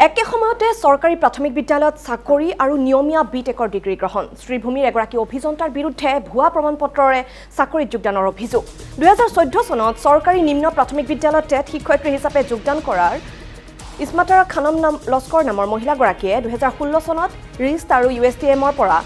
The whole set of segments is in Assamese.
একে সময়তে চৰকাৰী প্ৰাথমিক বিদ্যালয়ত চাকৰি আৰু নিয়মীয়া বিটেকৰ ডিগ্ৰী গ্ৰহণ শ্ৰীভূমিৰ এগৰাকী অভিযন্তাৰ বিৰুদ্ধে ভুৱা প্ৰমাণপত্ৰৰে চাকৰিত যোগদানৰ অভিযোগ 2014 চনত চৰকাৰী নিম্ন প্ৰাথমিক বিদ্যালয়ত টেট শিক্ষয়িত্ৰী হিচাপে যোগদান কৰাৰ ইছমাতাৰা খানম লস্কৰ নামৰ মহিলাগৰাকীয়ে 2016 চনত ৰিষ্ট আৰু USTMৰ পৰা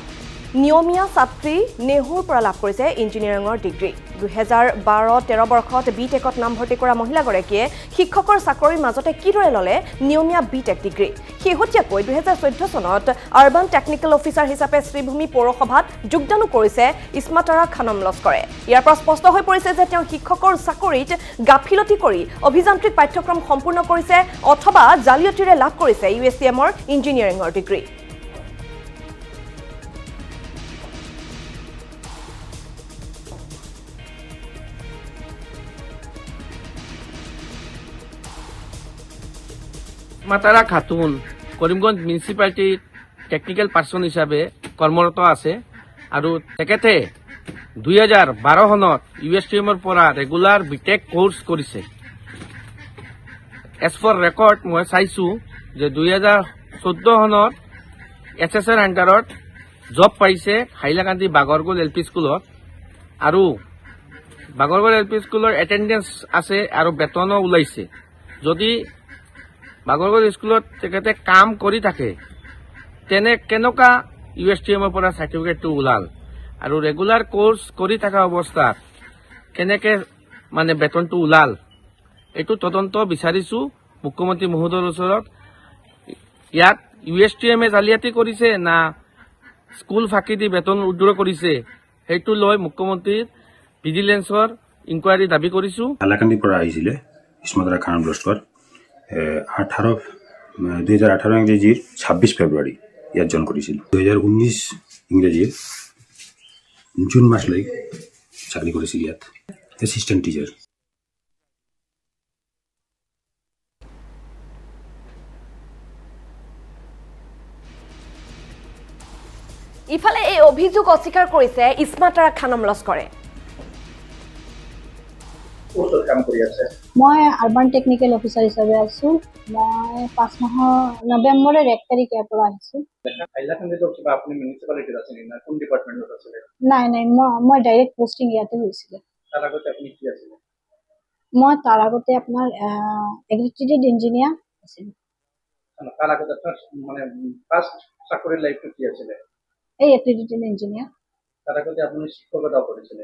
নিয়মীয়া ছাত্ৰী নেহুৰ পৰা লাভ কৰিছে ইঞ্জিনিয়াৰিঙৰ ডিগ্ৰী 2012-13 বৰ্ষত বিটেকত নামভৰ্তি কৰা মহিলাগৰাকীয়ে শিক্ষকৰ চাকৰিৰ মাজতে কিদৰে ললে নিয়মীয়া বিটেক ডিগ্ৰী শেহতীয়াকৈ 2014 চনত আৰবান টেকনিকেল অফিচাৰ হিচাপে শ্ৰীভূমি পৌৰসভাত যোগদানো কৰিছে ইছমাতাৰা খানম লস্কৰে ইয়াৰ পৰা স্পষ্ট হৈ পৰিছে যে তেওঁ শিক্ষকৰ চাকৰিত গাফিলতি কৰি অভিযান্ত্ৰিক পাঠ্যক্ৰম সম্পূৰ্ণ কৰিছে অথবা জালিয়াতিৰে লাভ কৰিছে USTMৰ ইঞ্জিনিয়াৰিঙৰ ডিগ্ৰী ইছমাতাৰা খাতুন কৰিমগঞ্জ মিউনিচিপালিটিৰ টেকনিক্যাল পাৰ্সন হিচাপে কৰ্মৰত আছে আৰু তেখেতে 2012 চনত USTMৰ পৰা ৰেগুলাৰ বিটেক কোৰ্স কৰিছে এজ ফৰ ৰেকৰ্ড মই চাইছো যে 2014 চনত SSR আণ্ডাৰত জব পাইছে হাইলাকান্দি বাগৰগোল LP স্কুলত আৰু বাগৰগোল LP স্কুলৰ এটেন্ডেন্স আছে আৰু বেতনো ওলাইছে যদি বাগৰগোল স্কুলত তেখেতে কাম কৰি থাকে তেনে কেনেকা USTMৰ পৰা সাৰ্টিফিকেটটো ওলাল আৰু ৰেগুলাৰ কোৰ্স কৰি থকা অৱস্থাত কেনেকে মানে বেতনটো ওলাল এটো তদন্ত বিচাৰিছো মুখ্যমন্ত্ৰী মহোদয়ৰ ওচৰত ইয়াত USTMে জালিয়াতি কৰিছে না স্কুল ফাঁকি দি বেতন উদ্ৰ কৰিছে হেতু লৈ মুখ্যমন্ত্ৰীৰ ভিজিলেন্সৰ ইনকুৱাৰী দাবী কৰিছো হাইলাকান্দিৰ পৰা আহিছিলে ইছমাতাৰা খানম লস্কৰ 2018 ইংরেজির 26 ফেব্রুয়ারি ইয়াত জয়েন করেছিল 2019 ইংরেজির জুন মাসলৈ চাকরি করেছিল ইয়াত অ্যাসিস্ট্যান্ট টিচার ইফালে এই অভিযোগ অস্বীকাৰ কৰিছে ইছমাতাৰা খানম লস্কৰে মই আৰবান টেকনিকেল অফিচাৰ হিচাপে আছো মই 5 মাহৰ নৱেম্বৰৰ 1 তাৰিখে পৰা আহিছো হাইলাকান্দিত কিবা আপুনি মিউনিচিপালিটিত আছে না কোন ডিপাৰ্টমেন্টত আছে নাই মই ডাইৰেক্ট পোষ্টিং ইয়াতে হৈছিল তাৰ আগতে আপুনি কি আছিল মই তাৰ আগতে আপোনাৰ এগ্ৰিকালচাৰ ইঞ্জিনিয়াৰ আছিল তাৰ আগতে আপোনাৰ মানে ফাৰ্ষ্ট চাকৰি লাইফটো কি আছিল এই এগ্ৰিকালচাৰ ইঞ্জিনিয়াৰ তাৰ আগতে আপুনি শিক্ষকতা কৰিছিল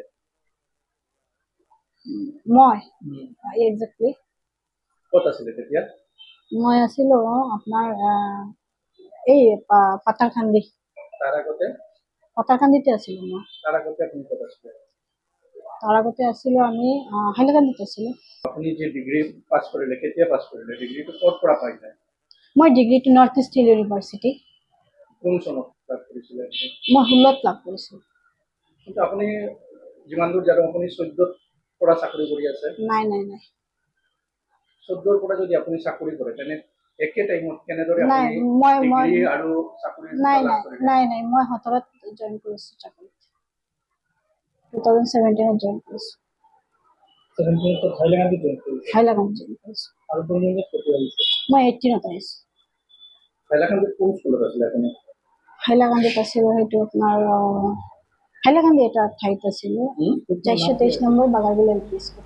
মই এক্স্যাক্টলি ক'ত আছিল তেতিয়া মই আছিলো আপোনাৰ এই পাতাৰকান্দি তাৰ আগতে পাতাৰকান্দিতে আছিলো মই তাৰ আগতে আপুনি ক'ত আছিল তাৰ আগতে আছিলো আমি হাইলাকান্দিতে আছিলো আপুনি যে ডিগ্ৰী পাছ কৰিলে কেতিয়া পাছ কৰিলে ডিগ্ৰীটো ক'ত পৰা পাইছে মই ডিগ্ৰীটো নৰ্থ ইষ্ট ইউনিভাৰ্চিটি কোন চনত লাভ কৰিছিলে মই 16ত লাভ কৰিছো কিন্তু আপুনি যিমান দূৰ জানো আপুনি 14ত পৰা চাকৰি কৰি আছে নাই 14ৰ পৰা যদি আপুনি চাকৰি কৰে তেনে একে টাইমত কেনেদৰে নাই আপুনি মই ডিগ্ৰী আৰু চাকৰি নাই মই 17ত জয়েন কৰিছো চাকৰি 2017 জয়েন কৰিছো 17ত হাইলাকান্দি জয়েন কৰিছে হাইলাকান্দি জয়েন কৰিছো আৰু পৰিমাণত কেতিয়া আহিছে মই 18ত আহিছো হাইলাকান্দিত কোন স্কুলত আছিলে আপুনি হাইলাকান্দিত আছিলো সেইটো আপোনাৰ হাইলাকান্দি এটা ঠাইত আছিলো 423 নম্বৰ বাগাৰগোল LP স্কুল